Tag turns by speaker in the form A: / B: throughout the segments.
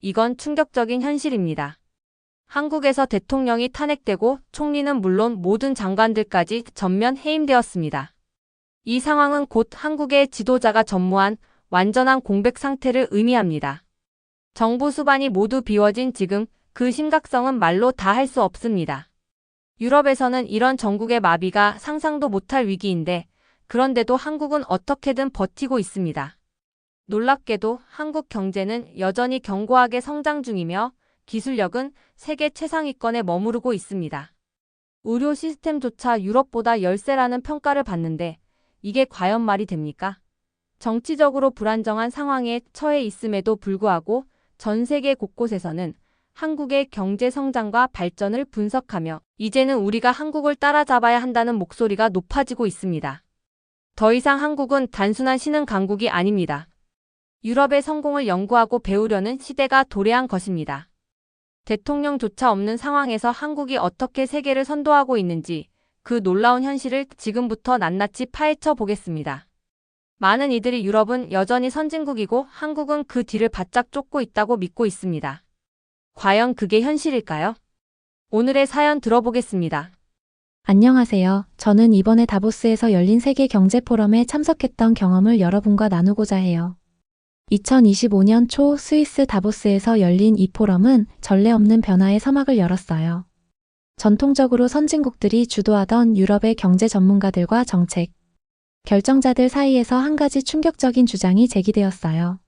A: 이건 충격적인 현실입니다. 한국에서 대통령이 탄핵되고 총리는 물론 모든 장관들까지 전면 해임되었습니다. 이 상황은 곧 한국의 지도자가 전무한 완전한 공백 상태를 의미합니다. 정부 수반이 모두 비워진 지금 그 심각성은 말로 다 할 수 없습니다. 유럽에서는 이런 전국의 마비가 상상도 못할 위기인데 그런데도 한국은 어떻게든 버티고 있습니다. 놀랍게도 한국 경제는 여전히 견고하게 성장 중이며 기술력은 세계 최상위권에 머무르고 있습니다. 의료 시스템조차 유럽보다 열세라는 평가를 받는데 이게 과연 말이 됩니까? 정치적으로 불안정한 상황에 처해 있음에도 불구하고 전 세계 곳곳에서는 한국의 경제 성장과 발전을 분석하며 이제는 우리가 한국을 따라잡아야 한다는 목소리가 높아지고 있습니다. 더 이상 한국은 단순한 신흥 강국이 아닙니다. 유럽의 성공을 연구하고 배우려는 시대가 도래한 것입니다. 대통령조차 없는 상황에서 한국이 어떻게 세계를 선도하고 있는지 그 놀라운 현실을 지금부터 낱낱이 파헤쳐 보겠습니다. 많은 이들이 유럽은 여전히 선진국이고 한국은 그 뒤를 바짝 쫓고 있다고 믿고 있습니다. 과연 그게 현실일까요? 오늘의 사연 들어보겠습니다.
B: 안녕하세요. 저는 이번에 다보스에서 열린 세계 경제 포럼에 참석했던 경험을 여러분과 나누고자 해요. 2025년 초 스위스 다보스에서 열린 이 포럼은 전례 없는 변화의 서막을 열었어요. 전통적으로 선진국들이 주도하던 유럽의 경제 전문가들과 정책 결정자들 사이에서 한 가지 충격적인 주장이 제기되었어요.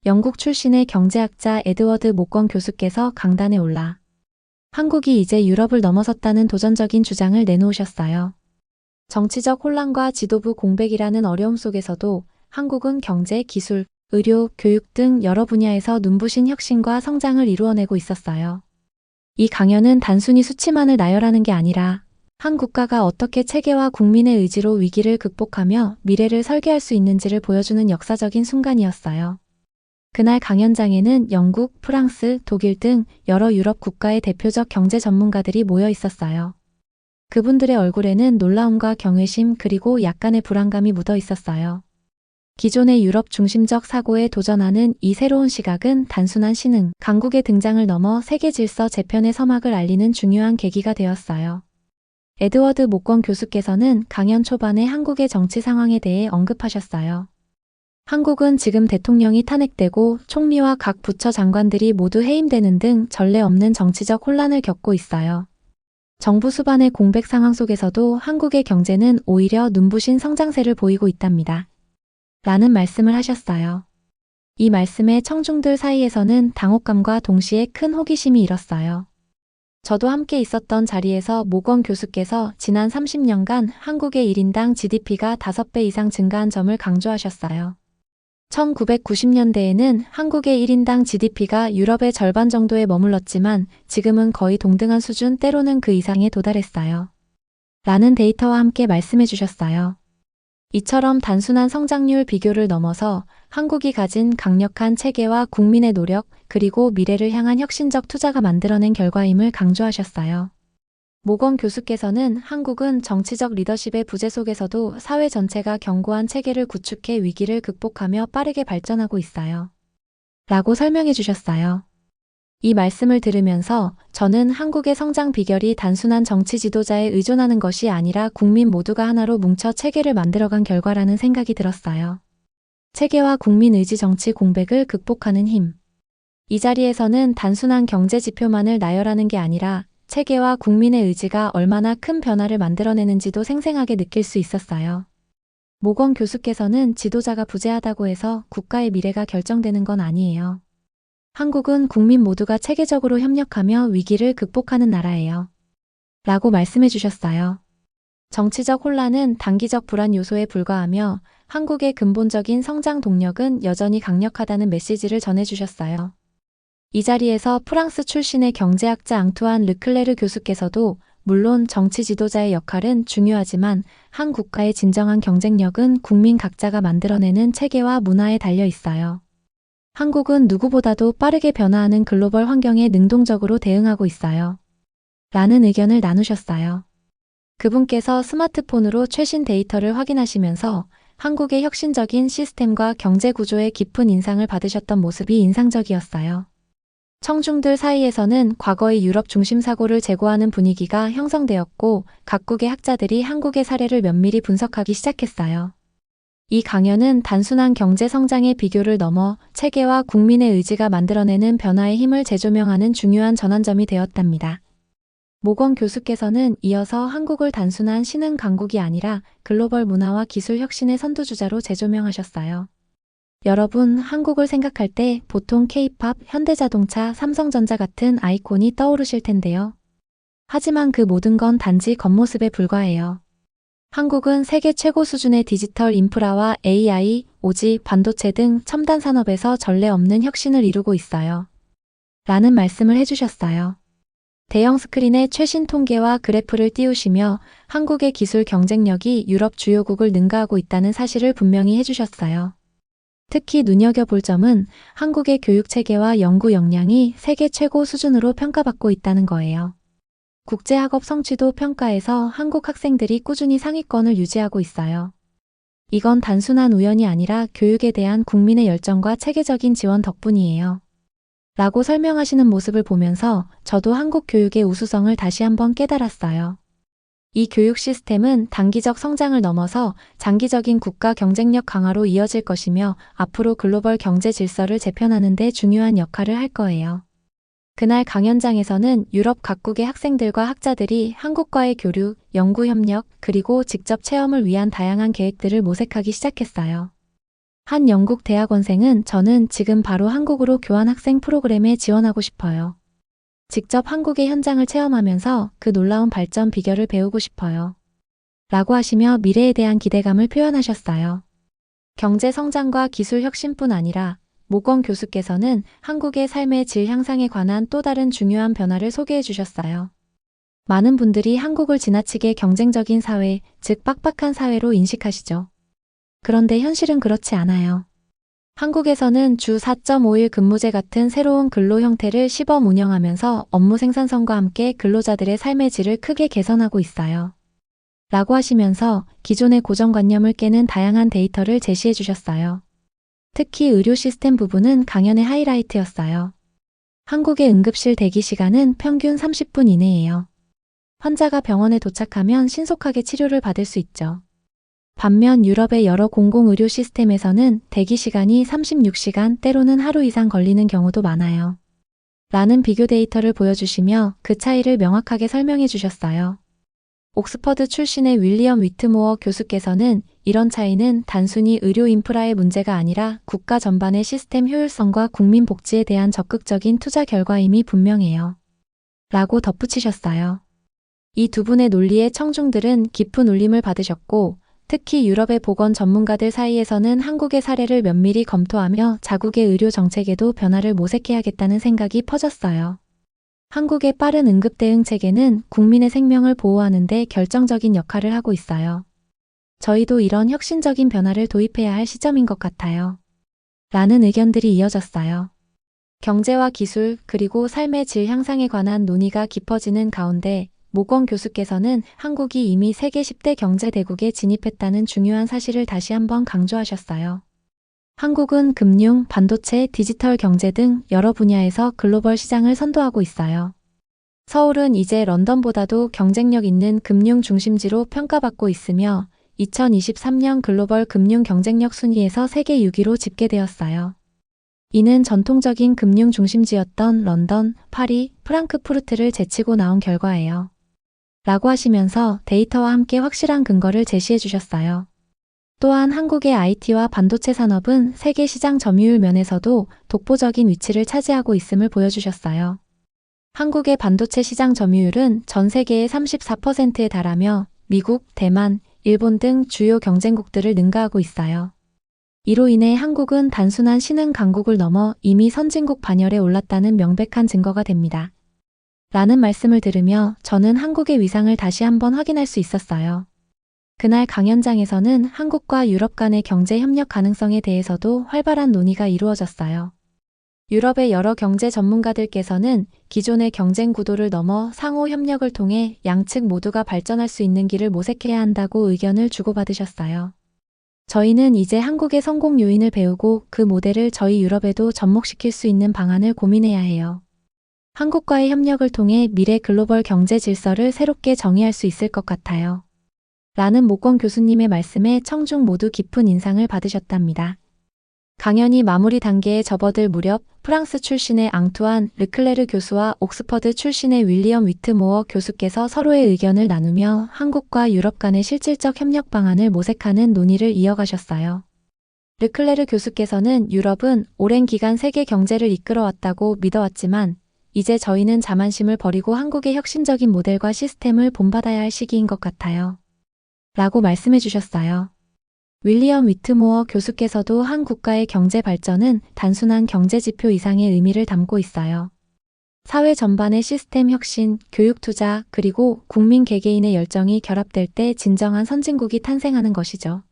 B: 영국 출신의 경제학자 에드워드 모건 교수께서 강단에 올라 한국이 이제 유럽을 넘어섰다는 도전적인 주장을 내놓으셨어요. 정치적 혼란과 지도부 공백이라는 어려움 속에서도 한국은 경제, 기술, 의료, 교육 등 여러 분야에서 눈부신 혁신과 성장을 이루어내고 있었어요. 이 강연은 단순히 수치만을 나열하는 게 아니라 한 국가가 어떻게 체계와 국민의 의지로 위기를 극복하며 미래를 설계할 수 있는지를 보여주는 역사적인 순간이었어요. 그날 강연장에는 영국, 프랑스, 독일 등 여러 유럽 국가의 대표적 경제 전문가들이 모여 있었어요. 그분들의 얼굴에는 놀라움과 경외심 그리고 약간의 불안감이 묻어 있었어요. 기존의 유럽 중심적 사고에 도전하는 이 새로운 시각은 단순한 신흥, 강국의 등장을 넘어 세계 질서 재편의 서막을 알리는 중요한 계기가 되었어요. 에드워드 모건 교수께서는 강연 초반에 한국의 정치 상황에 대해 언급하셨어요. 한국은 지금 대통령이 탄핵되고 총리와 각 부처 장관들이 모두 해임되는 등 전례 없는 정치적 혼란을 겪고 있어요. 정부 수반의 공백 상황 속에서도 한국의 경제는 오히려 눈부신 성장세를 보이고 있답니다. 라는 말씀을 하셨어요. 이 말씀에 청중들 사이에서는 당혹감과 동시에 큰 호기심이 일었어요. 저도 함께 있었던 자리에서 모건 교수께서 지난 30년간 한국의 1인당 GDP가 5배 이상 증가한 점을 강조하셨어요. 1990년대에는 한국의 1인당 GDP가 유럽의 절반 정도에 머물렀지만 지금은 거의 동등한 수준 때로는 그 이상에 도달했어요. 라는 데이터와 함께 말씀해 주셨어요. 이처럼 단순한 성장률 비교를 넘어서 한국이 가진 강력한 체계와 국민의 노력 그리고 미래를 향한 혁신적 투자가 만들어낸 결과임을 강조하셨어요. 모건 교수께서는 한국은 정치적 리더십의 부재 속에서도 사회 전체가 견고한 체계를 구축해 위기를 극복하며 빠르게 발전하고 있어요. 라고 설명해 주셨어요. 이 말씀을 들으면서 저는 한국의 성장 비결이 단순한 정치 지도자에 의존하는 것이 아니라 국민 모두가 하나로 뭉쳐 체계를 만들어간 결과라는 생각이 들었어요. 체계와 국민 의지 정치 공백을 극복하는 힘. 이 자리에서는 단순한 경제 지표만을 나열하는 게 아니라 체계와 국민의 의지가 얼마나 큰 변화를 만들어내는지도 생생하게 느낄 수 있었어요. 모건 교수께서는 지도자가 부재하다고 해서 국가의 미래가 결정되는 건 아니에요. 한국은 국민 모두가 체계적으로 협력하며 위기를 극복하는 나라예요. 라고 말씀해 주셨어요. 정치적 혼란은 단기적 불안 요소에 불과하며 한국의 근본적인 성장 동력은 여전히 강력하다는 메시지를 전해주셨어요. 이 자리에서 프랑스 출신의 경제학자 앙투안 르클레르 교수께서도 물론 정치 지도자의 역할은 중요하지만 한 국가의 진정한 경쟁력은 국민 각자가 만들어내는 체계와 문화에 달려 있어요. 한국은 누구보다도 빠르게 변화하는 글로벌 환경에 능동적으로 대응하고 있어요. 라는 의견을 나누셨어요. 그분께서 스마트폰으로 최신 데이터를 확인하시면서 한국의 혁신적인 시스템과 경제 구조에 깊은 인상을 받으셨던 모습이 인상적이었어요. 청중들 사이에서는 과거의 유럽 중심 사고를 재고하는 분위기가 형성되었고 각국의 학자들이 한국의 사례를 면밀히 분석하기 시작했어요. 이 강연은 단순한 경제 성장의 비교를 넘어 체계와 국민의 의지가 만들어내는 변화의 힘을 재조명하는 중요한 전환점이 되었답니다. 모건 교수께서는 이어서 한국을 단순한 신흥 강국이 아니라 글로벌 문화와 기술 혁신의 선두주자로 재조명하셨어요. 여러분, 한국을 생각할 때 보통 K-팝, 현대자동차, 삼성전자 같은 아이콘이 떠오르실 텐데요. 하지만 그 모든 건 단지 겉모습에 불과해요. 한국은 세계 최고 수준의 디지털 인프라와 AI, 오지, 반도체 등 첨단 산업에서 전례 없는 혁신을 이루고 있어요. 라는 말씀을 해주셨어요. 대형 스크린에 최신 통계와 그래프를 띄우시며 한국의 기술 경쟁력이 유럽 주요국을 능가하고 있다는 사실을 분명히 해주셨어요. 특히 눈여겨볼 점은 한국의 교육체계와 연구 역량이 세계 최고 수준으로 평가받고 있다는 거예요. 국제학업 성취도 평가에서 한국 학생들이 꾸준히 상위권을 유지하고 있어요. 이건 단순한 우연이 아니라 교육에 대한 국민의 열정과 체계적인 지원 덕분이에요. 라고 설명하시는 모습을 보면서 저도 한국 교육의 우수성을 다시 한번 깨달았어요. 이 교육 시스템은 단기적 성장을 넘어서 장기적인 국가 경쟁력 강화로 이어질 것이며 앞으로 글로벌 경제 질서를 재편하는 데 중요한 역할을 할 거예요. 그날 강연장에서는 유럽 각국의 학생들과 학자들이 한국과의 교류, 연구 협력, 그리고 직접 체험을 위한 다양한 계획들을 모색하기 시작했어요. 한 영국 대학원생은 저는 지금 바로 한국으로 교환학생 프로그램에 지원하고 싶어요. 직접 한국의 현장을 체험하면서 그 놀라운 발전 비결을 배우고 싶어요. 라고 하시며 미래에 대한 기대감을 표현하셨어요. 경제 성장과 기술 혁신뿐 아니라 모건 교수께서는 한국의 삶의 질 향상에 관한 또 다른 중요한 변화를 소개해 주셨어요. 많은 분들이 한국을 지나치게 경쟁적인 사회, 즉 빡빡한 사회로 인식하시죠. 그런데 현실은 그렇지 않아요. 한국에서는 주 4.5일 근무제 같은 새로운 근로 형태를 시범 운영하면서 업무 생산성과 함께 근로자들의 삶의 질을 크게 개선하고 있어요. 라고 하시면서 기존의 고정관념을 깨는 다양한 데이터를 제시해 주셨어요. 특히 의료 시스템 부분은 강연의 하이라이트였어요. 한국의 응급실 대기 시간은 평균 30분 이내예요. 환자가 병원에 도착하면 신속하게 치료를 받을 수 있죠. 반면 유럽의 여러 공공의료 시스템에서는 대기 시간이 36시간 때로는 하루 이상 걸리는 경우도 많아요. 라는 비교 데이터를 보여주시며 그 차이를 명확하게 설명해 주셨어요. 옥스퍼드 출신의 윌리엄 위트모어 교수께서는 이런 차이는 단순히 의료 인프라의 문제가 아니라 국가 전반의 시스템 효율성과 국민 복지에 대한 적극적인 투자 결과임이 분명해요. 라고 덧붙이셨어요. 이 두 분의 논리에 청중들은 깊은 울림을 받으셨고 특히 유럽의 보건 전문가들 사이에서는 한국의 사례를 면밀히 검토하며 자국의 의료 정책에도 변화를 모색해야겠다는 생각이 퍼졌어요. 한국의 빠른 응급 대응 체계는 국민의 생명을 보호하는 데 결정적인 역할을 하고 있어요. 저희도 이런 혁신적인 변화를 도입해야 할 시점인 것 같아요. 라는 의견들이 이어졌어요. 경제와 기술 그리고 삶의 질 향상에 관한 논의가 깊어지는 가운데 모건 교수께서는 한국이 이미 세계 10대 경제 대국에 진입했다는 중요한 사실을 다시 한번 강조하셨어요. 한국은 금융, 반도체, 디지털 경제 등 여러 분야에서 글로벌 시장을 선도하고 있어요. 서울은 이제 런던보다도 경쟁력 있는 금융 중심지로 평가받고 있으며 2023년 글로벌 금융 경쟁력 순위에서 세계 6위로 집계되었어요. 이는 전통적인 금융 중심지였던 런던, 파리, 프랑크푸르트를 제치고 나온 결과예요. 라고 하시면서 데이터와 함께 확실한 근거를 제시해 주셨어요. 또한 한국의 IT와 반도체 산업은 세계 시장 점유율 면에서도 독보적인 위치를 차지하고 있음을 보여주셨어요. 한국의 반도체 시장 점유율은 전 세계의 34%에 달하며 미국, 대만, 일본 등 주요 경쟁국들을 능가하고 있어요. 이로 인해 한국은 단순한 신흥 강국을 넘어 이미 선진국 반열에 올랐다는 명백한 증거가 됩니다. 라는 말씀을 들으며 저는 한국의 위상을 다시 한번 확인할 수 있었어요. 그날 강연장에서는 한국과 유럽 간의 경제 협력 가능성에 대해서도 활발한 논의가 이루어졌어요. 유럽의 여러 경제 전문가들께서는 기존의 경쟁 구도를 넘어 상호 협력을 통해 양측 모두가 발전할 수 있는 길을 모색해야 한다고 의견을 주고받으셨어요. 저희는 이제 한국의 성공 요인을 배우고 그 모델을 저희 유럽에도 접목시킬 수 있는 방안을 고민해야 해요. 한국과의 협력을 통해 미래 글로벌 경제 질서를 새롭게 정의할 수 있을 것 같아요. 라는 모권 교수님의 말씀에 청중 모두 깊은 인상을 받으셨답니다. 강연이 마무리 단계에 접어들 무렵 프랑스 출신의 앙투안 르클레르 교수와 옥스퍼드 출신의 윌리엄 위트모어 교수께서 서로의 의견을 나누며 한국과 유럽 간의 실질적 협력 방안을 모색하는 논의를 이어가셨어요. 르클레르 교수께서는 유럽은 오랜 기간 세계 경제를 이끌어왔다고 믿어왔지만 이제 저희는 자만심을 버리고 한국의 혁신적인 모델과 시스템을 본받아야 할 시기인 것 같아요. 라고 말씀해 주셨어요. 윌리엄 위트모어 교수께서도 한 국가의 경제 발전은 단순한 경제 지표 이상의 의미를 담고 있어요. 사회 전반의 시스템 혁신, 교육 투자, 그리고 국민 개개인의 열정이 결합될 때 진정한 선진국이 탄생하는 것이죠.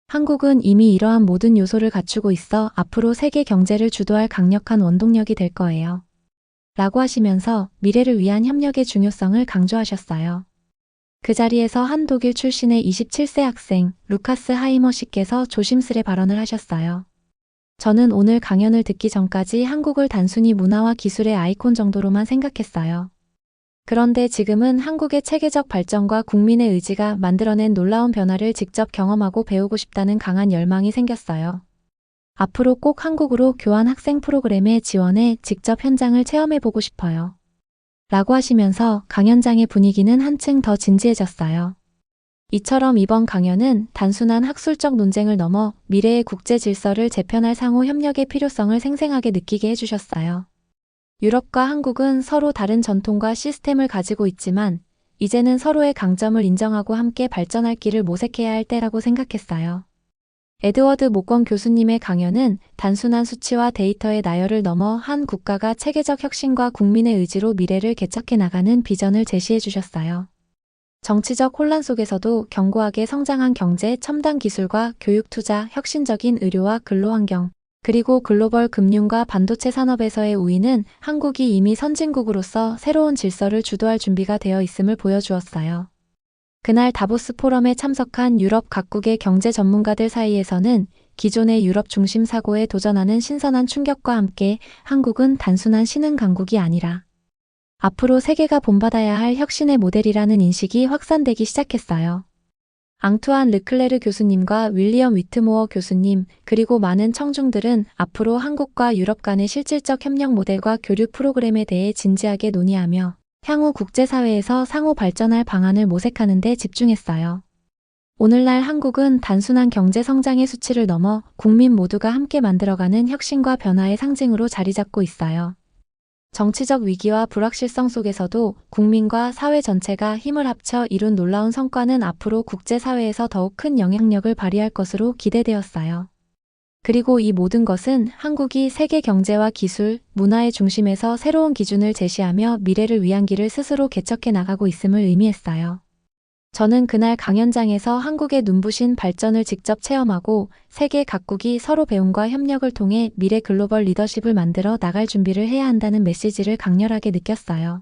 B: 한국은 이미 이러한 모든 요소를 갖추고 있어 앞으로 세계 경제를 주도할 강력한 원동력이 될 거예요. 라고 하시면서 미래를 위한 협력의 중요성을 강조하셨어요. 그 자리에서 한 독일 출신의 27세 학생 루카스 하이머 씨께서 조심스레 발언을 하셨어요. 저는 오늘 강연을 듣기 전까지 한국을 단순히 문화와 기술의 아이콘 정도로만 생각했어요. 그런데 지금은 한국의 체계적 발전과 국민의 의지가 만들어낸 놀라운 변화를 직접 경험하고 배우고 싶다는 강한 열망이 생겼어요. 앞으로 꼭 한국으로 교환 학생 프로그램에 지원해 직접 현장을 체험해보고 싶어요. 라고 하시면서 강연장의 분위기는 한층 더 진지해졌어요. 이처럼 이번 강연은 단순한 학술적 논쟁을 넘어 미래의 국제 질서를 재편할 상호 협력의 필요성을 생생하게 느끼게 해주셨어요. 유럽과 한국은 서로 다른 전통과 시스템을 가지고 있지만 이제는 서로의 강점을 인정하고 함께 발전할 길을 모색해야 할 때라고 생각했어요. 에드워드 모건 교수님의 강연은 단순한 수치와 데이터의 나열을 넘어 한 국가가 체계적 혁신과 국민의 의지로 미래를 개척해 나가는 비전을 제시해 주셨어요. 정치적 혼란 속에서도 견고하게 성장한 경제, 첨단 기술과 교육 투자, 혁신적인 의료와 근로환경, 그리고 글로벌 금융과 반도체 산업에서의 우위는 한국이 이미 선진국으로서 새로운 질서를 주도할 준비가 되어 있음을 보여주었어요. 그날 다보스 포럼에 참석한 유럽 각국의 경제 전문가들 사이에서는 기존의 유럽 중심 사고에 도전하는 신선한 충격과 함께 한국은 단순한 신흥 강국이 아니라 앞으로 세계가 본받아야 할 혁신의 모델이라는 인식이 확산되기 시작했어요. 앙투안 르클레르 교수님과 윌리엄 위트모어 교수님, 그리고 많은 청중들은 앞으로 한국과 유럽 간의 실질적 협력 모델과 교류 프로그램에 대해 진지하게 논의하며 향후 국제사회에서 상호 발전할 방안을 모색하는 데 집중했어요. 오늘날 한국은 단순한 경제 성장의 수치를 넘어 국민 모두가 함께 만들어가는 혁신과 변화의 상징으로 자리 잡고 있어요. 정치적 위기와 불확실성 속에서도 국민과 사회 전체가 힘을 합쳐 이룬 놀라운 성과는 앞으로 국제사회에서 더욱 큰 영향력을 발휘할 것으로 기대되었어요. 그리고 이 모든 것은 한국이 세계 경제와 기술, 문화의 중심에서 새로운 기준을 제시하며 미래를 위한 길을 스스로 개척해 나가고 있음을 의미했어요. 저는 그날 강연장에서 한국의 눈부신 발전을 직접 체험하고 세계 각국이 서로 배움과 협력을 통해 미래 글로벌 리더십을 만들어 나갈 준비를 해야 한다는 메시지를 강렬하게 느꼈어요.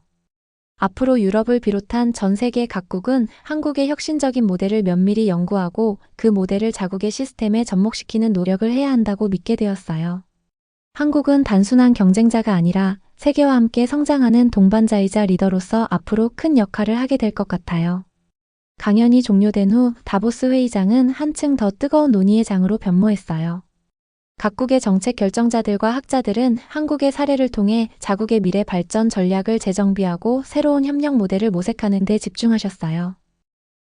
B: 앞으로 유럽을 비롯한 전 세계 각국은 한국의 혁신적인 모델을 면밀히 연구하고 그 모델을 자국의 시스템에 접목시키는 노력을 해야 한다고 믿게 되었어요. 한국은 단순한 경쟁자가 아니라 세계와 함께 성장하는 동반자이자 리더로서 앞으로 큰 역할을 하게 될 것 같아요. 강연이 종료된 후 다보스 회의장은 한층 더 뜨거운 논의의 장으로 변모했어요. 각국의 정책 결정자들과 학자들은 한국의 사례를 통해 자국의 미래 발전 전략을 재정비하고 새로운 협력 모델을 모색하는 데 집중하셨어요.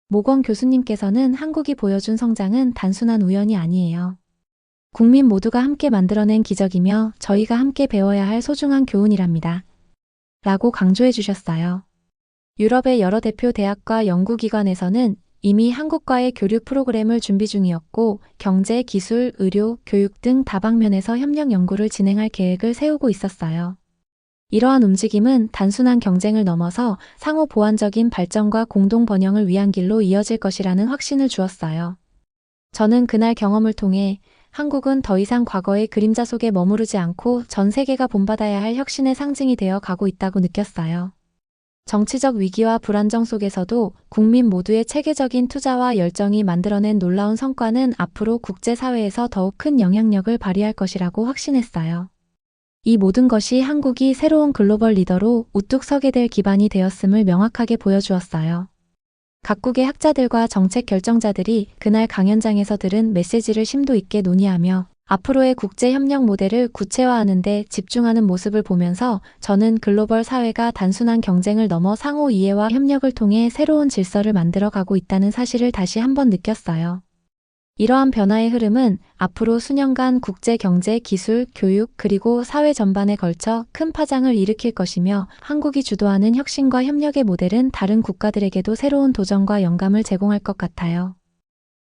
B: 모건 교수님께서는 한국이 보여준 성장은 단순한 우연이 아니에요. 국민 모두가 함께 만들어낸 기적이며 저희가 함께 배워야 할 소중한 교훈이랍니다. 라고 강조해 주셨어요. 유럽의 여러 대표 대학과 연구기관에서는 이미 한국과의 교류 프로그램을 준비 중이었고 경제, 기술, 의료, 교육 등 다방면에서 협력 연구를 진행할 계획을 세우고 있었어요. 이러한 움직임은 단순한 경쟁을 넘어서 상호 보완적인 발전과 공동 번영을 위한 길로 이어질 것이라는 확신을 주었어요. 저는 그날 경험을 통해 한국은 더 이상 과거의 그림자 속에 머무르지 않고 전 세계가 본받아야 할 혁신의 상징이 되어 가고 있다고 느꼈어요. 정치적 위기와 불안정 속에서도 국민 모두의 체계적인 투자와 열정이 만들어낸 놀라운 성과는 앞으로 국제사회에서 더욱 큰 영향력을 발휘할 것이라고 확신했어요. 이 모든 것이 한국이 새로운 글로벌 리더로 우뚝 서게 될 기반이 되었음을 명확하게 보여주었어요. 각국의 학자들과 정책 결정자들이 그날 강연장에서 들은 메시지를 심도 있게 논의하며 앞으로의 국제 협력 모델을 구체화하는 데 집중하는 모습을 보면서 저는 글로벌 사회가 단순한 경쟁을 넘어 상호 이해와 협력을 통해 새로운 질서를 만들어가고 있다는 사실을 다시 한번 느꼈어요. 이러한 변화의 흐름은 앞으로 수년간 국제 경제, 기술, 교육, 그리고 사회 전반에 걸쳐 큰 파장을 일으킬 것이며 한국이 주도하는 혁신과 협력의 모델은 다른 국가들에게도 새로운 도전과 영감을 제공할 것 같아요.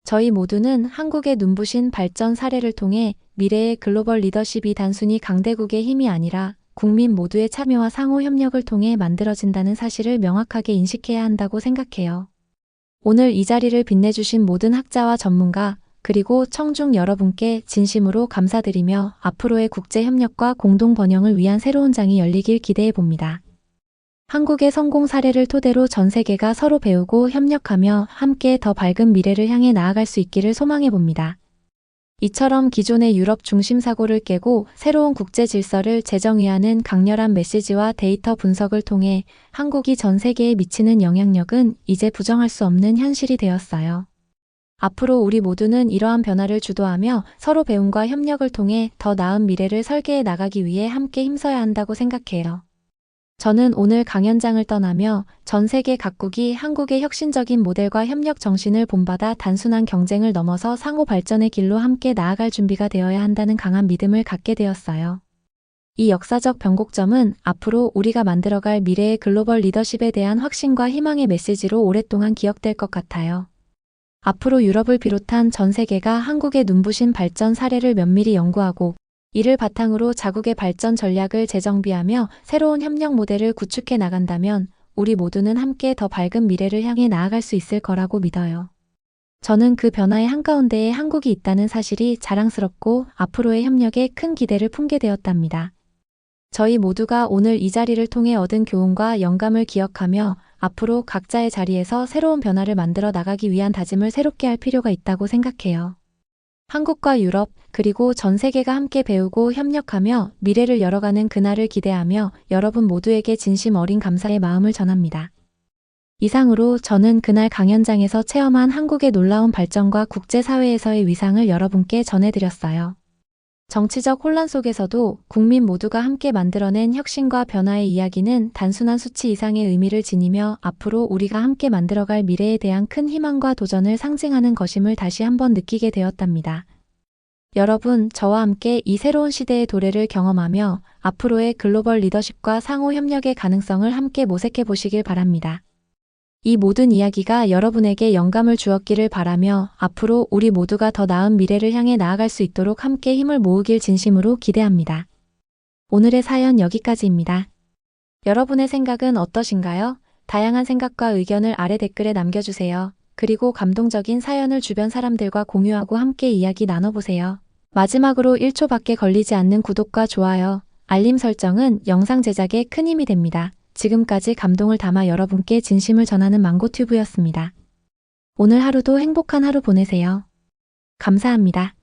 B: 저희 모두는 한국의 눈부신 발전 사례를 통해 미래의 글로벌 리더십이 단순히 강대국의 힘이 아니라 국민 모두의 참여와 상호 협력을 통해 만들어진다는 사실을 명확하게 인식해야 한다고 생각해요. 오늘 이 자리를 빛내주신 모든 학자와 전문가, 그리고 청중 여러분께 진심으로 감사드리며 앞으로의 국제 협력과 공동 번영을 위한 새로운 장이 열리길 기대해 봅니다. 한국의 성공 사례를 토대로 전 세계가 서로 배우고 협력하며 함께 더 밝은 미래를 향해 나아갈 수 있기를 소망해 봅니다. 이처럼 기존의 유럽 중심 사고를 깨고 새로운 국제 질서를 재정의하는 강렬한 메시지와 데이터 분석을 통해 한국이 전 세계에 미치는 영향력은 이제 부정할 수 없는 현실이 되었어요. 앞으로 우리 모두는 이러한 변화를 주도하며 서로 배움과 협력을 통해 더 나은 미래를 설계해 나가기 위해 함께 힘써야 한다고 생각해요. 저는 오늘 강연장을 떠나며 전 세계 각국이 한국의 혁신적인 모델과 협력 정신을 본받아 단순한 경쟁을 넘어서 상호 발전의 길로 함께 나아갈 준비가 되어야 한다는 강한 믿음을 갖게 되었어요. 이 역사적 변곡점은 앞으로 우리가 만들어갈 미래의 글로벌 리더십에 대한 확신과 희망의 메시지로 오랫동안 기억될 것 같아요. 앞으로 유럽을 비롯한 전 세계가 한국의 눈부신 발전 사례를 면밀히 연구하고 이를 바탕으로 자국의 발전 전략을 재정비하며 새로운 협력 모델을 구축해 나간다면 우리 모두는 함께 더 밝은 미래를 향해 나아갈 수 있을 거라고 믿어요. 저는 그 변화의 한가운데에 한국이 있다는 사실이 자랑스럽고 앞으로의 협력에 큰 기대를 품게 되었답니다. 저희 모두가 오늘 이 자리를 통해 얻은 교훈과 영감을 기억하며 앞으로 각자의 자리에서 새로운 변화를 만들어 나가기 위한 다짐을 새롭게 할 필요가 있다고 생각해요. 한국과 유럽, 그리고 전 세계가 함께 배우고 협력하며 미래를 열어가는 그날을 기대하며 여러분 모두에게 진심 어린 감사의 마음을 전합니다. 이상으로 저는 그날 강연장에서 체험한 한국의 놀라운 발전과 국제사회에서의 위상을 여러분께 전해드렸어요. 정치적 혼란 속에서도 국민 모두가 함께 만들어낸 혁신과 변화의 이야기는 단순한 수치 이상의 의미를 지니며 앞으로 우리가 함께 만들어갈 미래에 대한 큰 희망과 도전을 상징하는 것임을 다시 한번 느끼게 되었답니다. 여러분, 저와 함께 이 새로운 시대의 도래를 경험하며 앞으로의 글로벌 리더십과 상호 협력의 가능성을 함께 모색해 보시길 바랍니다. 이 모든 이야기가 여러분에게 영감을 주었기를 바라며 앞으로 우리 모두가 더 나은 미래를 향해 나아갈 수 있도록 함께 힘을 모으길 진심으로 기대합니다. 오늘의 사연 여기까지입니다. 여러분의 생각은 어떠신가요? 다양한 생각과 의견을 아래 댓글에 남겨주세요. 그리고 감동적인 사연을 주변 사람들과 공유하고 함께 이야기 나눠보세요. 마지막으로 1초밖에 걸리지 않는 구독과 좋아요, 알림 설정은 영상 제작에 큰 힘이 됩니다. 지금까지 감동을 담아 여러분께 진심을 전하는 망고튜브였습니다. 오늘 하루도 행복한 하루 보내세요. 감사합니다.